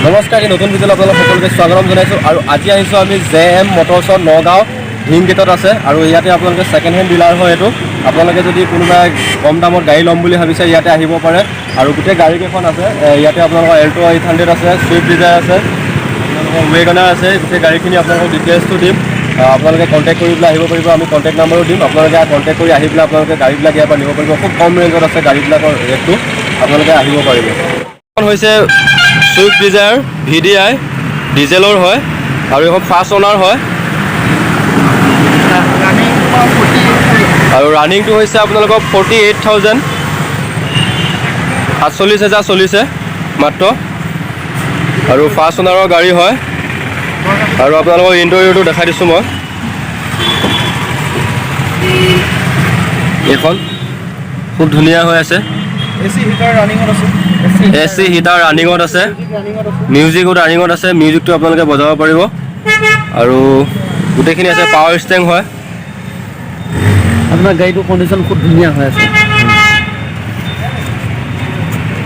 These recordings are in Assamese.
নমস্কাৰ, এই নতুন ভিডিঅ'লৈ আপোনালোক সকলোকে স্বাগতম জনাইছোঁ। আৰু আজি আহিছোঁ আমি JM মটৰ্ছৰ নগাঁও ভিম গেটত আছে। আৰু ইয়াতে আপোনালোকে ছেকেণ্ড হেণ্ড ডিলাৰ হয় এইটো। আপোনালোকে যদি কোনোবাই কম দামত গাড়ী ল'ম বুলি ভাবিছে ইয়াতে আহিব পাৰে। আৰু গোটেই গাড়ীকেইখন আছে ইয়াতে। আপোনালোকৰ এল্টো 800 আছে, ছুইফ্ট ডিজায়াৰ আছে, আপোনালোকৰ ৱেগনাৰ আছে। গোটেই গাড়ীখিনি আপোনালোকক ডিটেইলছটো দিম। আপোনালোকে কণ্টেক্ট কৰি পেলাই আহিব পাৰিব। আমি কণ্টেক্ট নাম্বাৰো দিম। আপোনালোকে কণ্টেক্ট কৰি আহি পেলাই আপোনালোকে গাড়ীবিলাক ইয়াৰ পৰা নিব পাৰিব। খুব কম ৰেঞ্জত আছে গাড়ীবিলাকৰ ৰেটটো, আপোনালোকে আহিব পাৰিব। এখন হৈছে ছুইফ্ট ডিজায়াৰ VDI ডিজেলৰ হয় আৰু এখন ফাৰ্ষ্ট অনাৰ হয়। আৰু ৰানিংটো হৈছে আপোনালোকৰ 48,000, 47,000 চলিছে মাত্ৰ। আৰু ফাৰ্ষ্ট অনাৰৰ গাড়ী হয়। আৰু আপোনালোকৰ ইণ্টেৰিয়ৰটো দেখাই দিছোঁ মই। এইখন খুব ধুনীয়া হৈ আছে। AC হিটাৰ ৰানিঙত আছে, মিউজিকো ৰানিঙত আছে। মিউজিকটো আপোনালোকে বজাব পাৰিব। আৰু গোটেইখিনি আছে, পাৱাৰ ষ্টেং হয়। আপোনাৰ গাড়ীটো কণ্ডিশ্যন খুব ধুনীয়া হৈ আছে।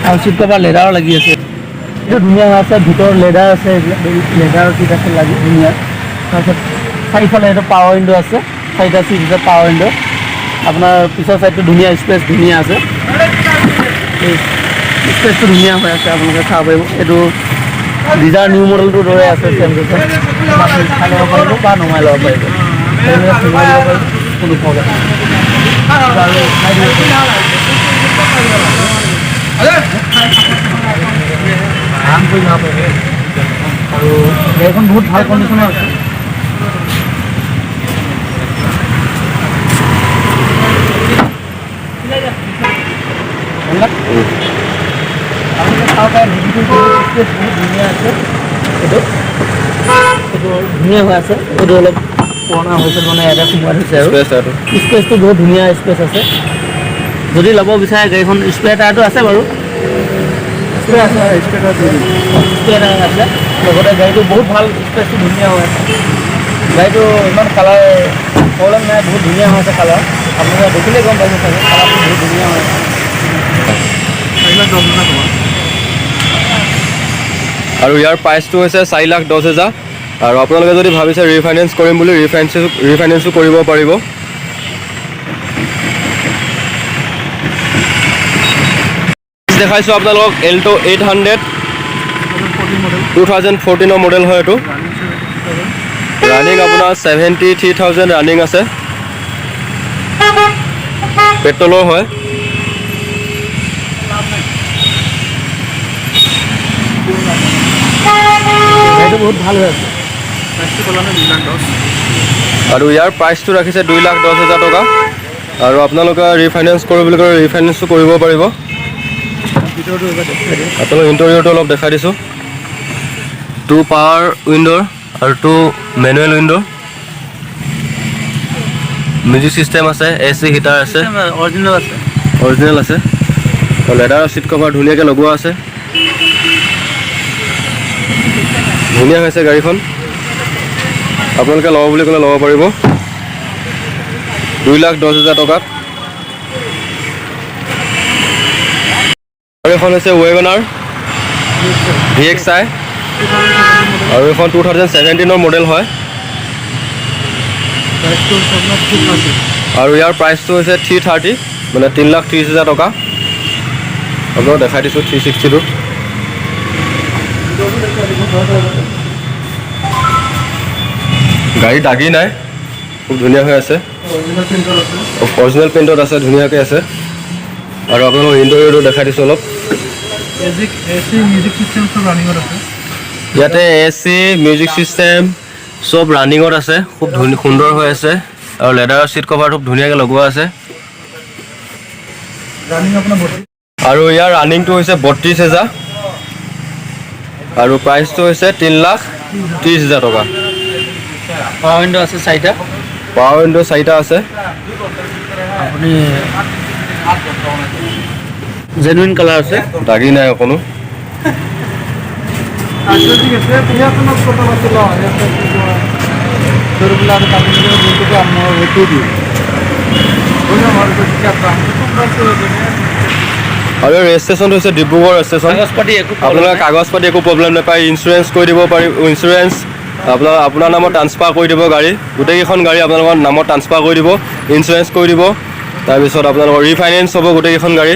আৰু চিট কভাৰ লেডাৰো লাগি আছে, এইটো ধুনীয়া হৈ আছে। ভিতৰত লেডাৰ আছে, লেডাৰৰ চিট আছে লাগি ধুনীয়া। তাৰপিছত চাৰিফালে এইটো পাৱাৰ উইণ্ডো আছে, 4টা চিট আছে পাৱাৰ উইণ্ডো। আপোনাৰ পিছৰ চাইডটো ধুনীয়া, স্পেচ ধুনীয়া আছে। স্পেচটো ধুনীয়া হৈ আছে, আপোনালোকে চাব পাৰিব। এইটো ডিজাৰ নিউ মডেলটোৰ দৰে আছে। চেম ল'ব পাৰিব বা নমাই ল'ব পাৰিব, কোনো প্ৰব্লেম নাই। আৰাম কৰি যাব পাৰিব। আৰু গাড়ীখন বহুত ভাল কণ্ডিশ্যনৰ আছে। ধুনীয়া আছে, এইটো ধুনীয়া হৈ আছে। এইটো অলপ পুৰণা হৈছে, মানে ইয়াতে সোমোৱাই থৈছে। আৰু স্পেচটো বহুত ধুনীয়া স্পেচ আছে। যদি ল'ব বিচাৰে গাড়ীখন, স্পেয়াৰ টায়াৰটো আছে বাৰু, স্পেয়াৰ আছে লগতে। গাড়ীটো বহুত ভাল, স্পেচটো ধুনীয়া হৈ আছে। গাড়ীটো ইমান কালাৰ প্ৰব্লেম নাই, বহুত ধুনীয়া হৈ আছে কালাৰ। আপোনালোকে দেখিলেই গম পাইছে চাগে, কালাৰটো বহুত ধুনীয়া হৈ আছে। আৰু ইয়াৰ প্ৰাইচটো হৈছে 4,10,000। আৰু আপোনালোকে যদি ভাবিছে ৰিফাইনেন্স কৰিম বুলি, ৰিফাইনেন্সো কৰিব পাৰিব। দেখাইছোঁ আপোনালোকক এল্টো 800, 2014 মডেল হয় এইটো। ৰানিং আপোনাৰ 73,000 ৰানিং আছে, পেট্ৰলৰ হয়। বহুত ভাল হৈ আছে। আৰু ইয়াৰ প্ৰাইচটো ৰাখিছে 2,10,000 টকা। আৰু আপোনালোকে ৰিফাইনেন্স কৰোঁ বুলি ক'লে ৰিফাইনেন্সো কৰিব পাৰিব। আপোনালোক ইণ্টেৰিয়ৰটো অলপ দেখাই দিছোঁ। 2 পাৱাৰ উইণ্ড'ৰ আৰু 2 মেনুৱেল উইণ্ড'ৰ। মিউজিক চিষ্টেম আছে, AC হিটাৰ আছে, অৰিজিনেল আছে। আৰু লেডাৰৰ চিট কভাৰ ধুনীয়াকৈ লগোৱা আছে। ধুনীয়া হৈছে গাড়ীখন, আপোনালোকে ল'ব বুলি ক'লে ল'ব পাৰিব 2,10,000 টকাত। আৰু এখন হৈছে ৱেগনাৰ VXI, আৰু এখন 2017 মডেল হয়। আৰু ইয়াৰ প্ৰাইচটো হৈছে 330, মানে 3,30,000 টকা। আপোনাক দেখাই দিছোঁ 360টো। গাড়ী দাগি নাই, খুব ধুনীয়া হৈ আছে। অৰিজিনেল পেইণ্টত আছে, ধুনীয়াকৈ আছে। আৰু আপোনালোকৰ ইণ্টেৰিয়ৰটো দেখাই দিছোঁ অলপ। ইয়াতে AC মিউজিক চিষ্টেম চব ৰানিঙত আছে, খুব সুন্দৰ হৈ আছে। আৰু লেডাৰৰ চিট কভাৰ খুব ধুনীয়াকৈ লগোৱা আছে। আৰু ইয়াৰ ৰানিংটো হৈছে 32,000। আৰু প্ৰাইচটো হৈছে 3,30,000 টকা। পাৱাৰ উইণ্ডো আছে 4টা, পাৱাৰ উইণ্ডো 4টা আছে। আপুনি জেনুইন কালাৰ আছে, দাগি নাই অকণো। আৰু ৰেজিষ্ট্ৰেশ্যনটো হৈছে ডিব্ৰুগড় ৰেজিষ্ট্ৰেশ্যন। কাগজ পাতি একো আপোনালোকে কাগজ পাতি একো প্ৰব্লেম নাপায়, ইঞ্চুৰেঞ্চ কৰি দিব পাৰিব, ইঞ্চুৰেঞ্চ আপোনাৰ নামত ট্ৰান্সফাৰ কৰি দিব গাড়ী, গোটেইকেইখন গাড়ী আপোনালোকৰ নামত ট্ৰান্সফাৰ কৰি দিব, ইঞ্চুৰেঞ্চ কৰি দিব, তাৰপিছত আপোনালোকৰ ৰিফাইনেন্স হ'ব গোটেইকেইখন গাড়ী।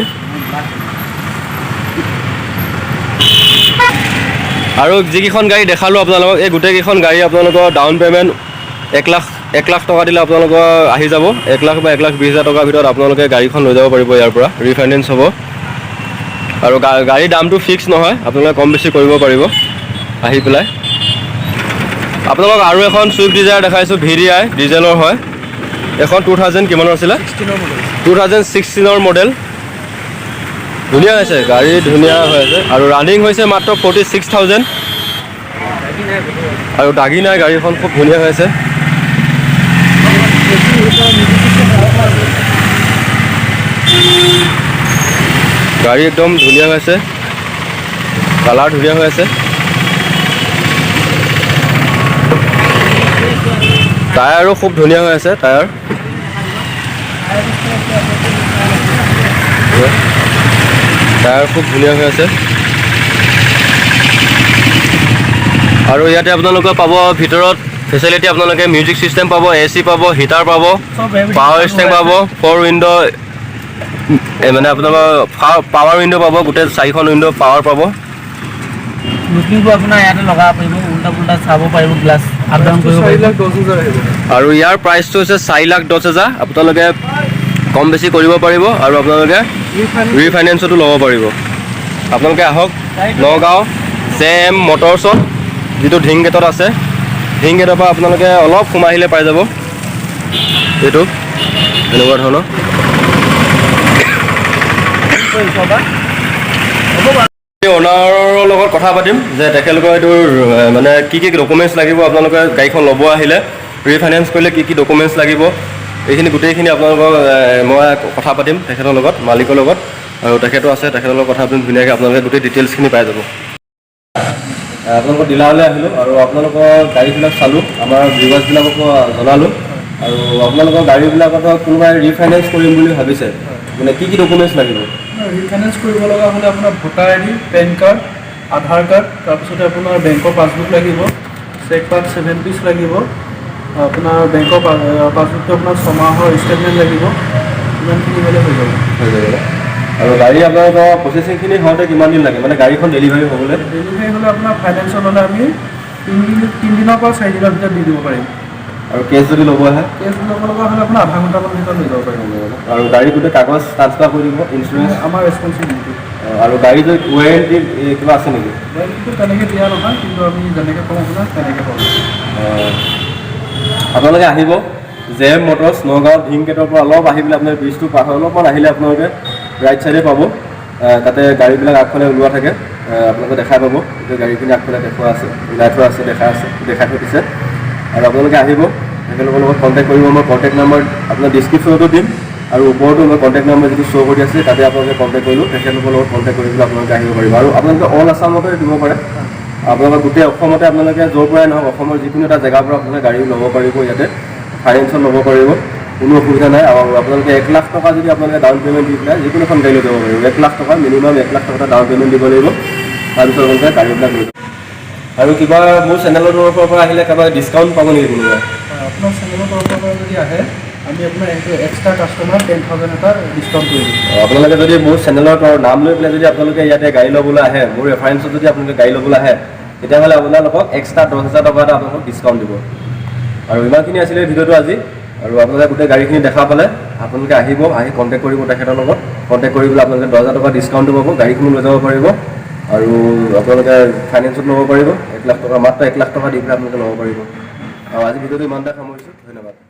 আৰু যিকেইখন গাড়ী দেখালোঁ আপোনালোকক, এই গোটেইকেইখন গাড়ী আপোনালোকৰ ডাউন পে'মেণ্ট 1 লাখ টকা দিলে আপোনালোকৰ আহি যাব। 1 লাখ বা 1,20,000 টকাৰ ভিতৰত আপোনালোকে গাড়ীখন লৈ যাব পাৰিব ইয়াৰ পৰা, ৰিফাইনেন্স হ'ব। আৰু গাড়ীৰ দামটো ফিক্স নহয়, আপোনালোকে কম বেছি কৰিব পাৰিব আহি পেলাই। আপোনালোকক আৰু এখন ছুইফ্ট ডিজায়াৰ দেখাইছোঁ, VDI ডিজেলৰ হয়। এখন 2000 কিমানৰ আছিলে? 2016 মডেল। ধুনীয়া হৈছে, গাড়ী ধুনীয়া হৈ আছে আৰু ৰানিং হৈছে মাত্ৰ 46,000 আৰু দাগি নাই, গাড়ীখন খুব ধুনীয়া হৈ আছে। গাড়ী একদম ধুনীয়া হৈ আছে, কালাৰ ধুনীয়া হৈ আছে। টায়াৰো খুব ধুনীয়া হৈ আছে, টায়াৰ খুব ধুনীয়া হৈ আছে। আৰু ইয়াতে আপোনালোকে পাব ভিতৰত ফেচিলিটি, আপোনালোকে মিউজিক ছিষ্টেম পাব, AC পাব, হিটাৰ পাব, পাৱাৰ ষ্টেণ্ড পাব, 4 উইণ্ড' মানে আপোনালোকৰ পাৱাৰ উইণ্ড' পাব, গোটেই 4খন উইণ্ড' পাৱাৰ পাব। লুকিংটো আপোনাৰ ইয়াতে লগাব পাৰিব, উল্টা পুল্টা চাব পাৰিব, গ্লাছ আপ ডাউন কৰিব পাৰিব। আৰু ইয়াৰ প্ৰাইচটো হৈছে 4,10,000। আপোনালোকে কম বেছি কৰিব পাৰিব আৰু আপোনালোকে ৰিফাইনেন্সতো ল'ব পাৰিব। আপোনালোকে আহক নগাঁও JM মটৰ্ছত, যিটো ঢিং গেটত আছে। ঢিং গেটৰ পৰা আপোনালোকে অলপ সোমাই আহিলে পাই যাব এইটো, এনেকুৱা ধৰণৰ। অ'নাৰৰ লগত কথা পাতিম যে তেখেতলোকৰ এইটো মানে কি ডকুমেণ্টছ লাগিব, আপোনালোকে গাড়ীখন ল'ব আহিলে ৰিফাইনেন্স কৰিলে কি ডকুমেণ্টছ লাগিব, এইখিনি গোটেইখিনি আপোনালোকক মই কথা পাতিম তেখেতৰ লগত, মালিকৰ লগত। আৰু তেখেতো আছে, তেখেতৰ লগত কথা পাতিম ধুনীয়াকৈ, আপোনালোকে গোটেই ডিটেইলছখিনি পাই যাব। আপোনালোকৰ ডিলাৰলৈ আহিলোঁ আৰু আপোনালোকৰ গাড়ীবিলাক চালোঁ, আমাৰ ভিউৱাৰ্ছবিলাককো জনালোঁ। আৰু আপোনালোকৰ গাড়ীবিলাকত কোনোবাই ৰিফাইনেন্স কৰিম বুলি ভাবিছে, মানে কি ডকুমেণ্টছ লাগিব? ৰিফাইনেন্স কৰিব লগা হ'লে আপোনাৰ ভোটাৰ ID, পেন কাৰ্ড, আধাৰ কাৰ্ড, তাৰপিছতে আপোনাৰ বেংকৰ পাছবুক লাগিব, চেক পাছ 7 পিচ লাগিব, আপোনাৰ বেংকৰ পাছবুকটো আপোনাৰ 6 মাহৰ ষ্টেটমেণ্ট লাগিব, ইমানখিনি হ'লে হৈ যাব। আৰু গাড়ী আপোনালোকৰ প্ৰচেচিংখিনি হওঁতে কিমান দিন লাগে, মানে গাড়ীখন ডেলিভাৰী হ'বলৈ? ডেলিভাৰী হ'লে আপোনাৰ ফাইনেন্সত হ'লে আমি 3 দিনৰ পৰা 4 দিনৰ ভিতৰত দি দিব পাৰিম। আৰু কেছ যদি ল'ব আহে? কেছ ল'ব লগা হ'লে আপোনাৰ আধা ঘণ্টামান ভিতৰত লৈ যাব পাৰিম। আৰু গাড়ী গোটেই কাগজ ট্ৰান্সফাৰ কৰি দিব, ইঞ্চুৰেঞ্চ আমাৰ ৰেছপঞ্চিবিলিটি। আৰু গাড়ী যদি ৱাৰেণ্টি কিবা আছে নেকি? ৱাৰেণ্টিটো তেনেকৈ দিয়া নহয়, কিন্তু আমি যেনেকৈ কওঁ আপোনাক তেনেকৈ পাব। আপোনালোকে আহিব JM মটৰ্ছ নগাঁও ঢিং গেটৰ পৰা অলপ আহি পেলাই আপোনাৰ ব্ৰিজটো পাৰ হৈ অলপমান আহিলে আপোনালোকে ৰাইট ছাইডে পাব, তাতে গাড়ীবিলাক আগফালে ওলোৱা থাকে, আপোনালোকে দেখাই পাব। গোটেই গাড়ীখিনি আগফালে দেখুওৱা আছে, ওলাই থোৱা আছে, দেখাই থৈ দিছে। আৰু আপোনালোকে আহিব, তেখেতলোকৰ লগত কণ্টেক্ট কৰিব। মই কণ্টেক্ট নম্বৰ আপোনাৰ ডিছক্ৰিপশ্যনতো দিম, আৰু ওপৰতো মই কণ্টেক্ট নম্বৰ যিটো শ্ব' কৰি আছে তাতে আপোনালোকে কণ্টেক্ট কৰিলোঁ, তেখেতলোকৰ লগত কণ্টেক্ট কৰি পেলাই আপোনালোকে আহিব পাৰিব। আৰু আপোনালোকে অল আছামতে দিব পাৰে, আপোনালোকে গোটেই অসমতে আপোনালোকে য'ৰ পৰাই নহওক, অসমৰ যিকোনো এটা জেগাৰ পৰা আপোনালোকে গাড়ী ল'ব পাৰিব, ইয়াতে ফাইনেন্সত ল'ব পাৰিব, কোনো অসুবিধা নাই। আৰু আপোনালোকে 1 লাখ টকা যদি আপোনালোকে ডাউন পে'মেণ্ট দি পেলাই যিকোনো এখন গাড়ী লৈ যাব পাৰিব। 1 লাখ টকা মিনিমাম 1 লাখ টকা ডাউন পে'মেণ্ট দিব লাগিব, তাৰপিছত আপোনালোকে গাড়ীবিলাক লৈ যাব। আৰু কিবা মোৰ চেনেলৰ তৰফৰ পৰা আহিলে কিবা ডিছকাউণ্ট পাব নেকি কোনোবাই? আপোনাৰ চেনেলৰ তৰফৰ পৰা যদি আহে আমি আপোনাৰ এইটো এক্সট্ৰা কাষ্টমাৰ 10,000 এটা ডিছকাউণ্ট কৰি দিম। আপোনালোকে যদি মোৰ চেনেলৰ নাম লৈ পেলাই যদি আপোনালোকে ইয়াতে গাড়ী ল'বলৈ আহে, মোৰ ৰেফাৰেঞ্চত যদি আপোনালোকে গাড়ী ল'বলৈ আহে, তেতিয়াহ'লে আপোনালোকক এক্সট্ৰা 10,000 টকা এটা আপোনালোকক ডিছকাউণ্ট দিব। আৰু ইমানখিনি আছিলে ভিডিঅ'টো আজি। আৰু আপোনালোকে গোটেই গাড়ীখিনি দেখা পালে আপোনালোকে আহিব, আহি কণ্টেক্ট কৰিব তেখেতৰ লগত, কণ্টেক্ট কৰি পেলাই আপোনালোকে 10,000 টকা ডিছকাউণ্টটো পাব, গাড়ীখিনি লৈ যাব পাৰিব। আৰু আপোনালোকে ফাইনেন্সত ল'ব পাৰিব, 1 লাখ টকা, মাত্ৰ 1 লাখ টকা দি পেলাই আপোনালোকে ল'ব পাৰিব। আৰু আজি ভিডিঅ'টো ইমানটা সামৰিছোঁ, ধন্যবাদ।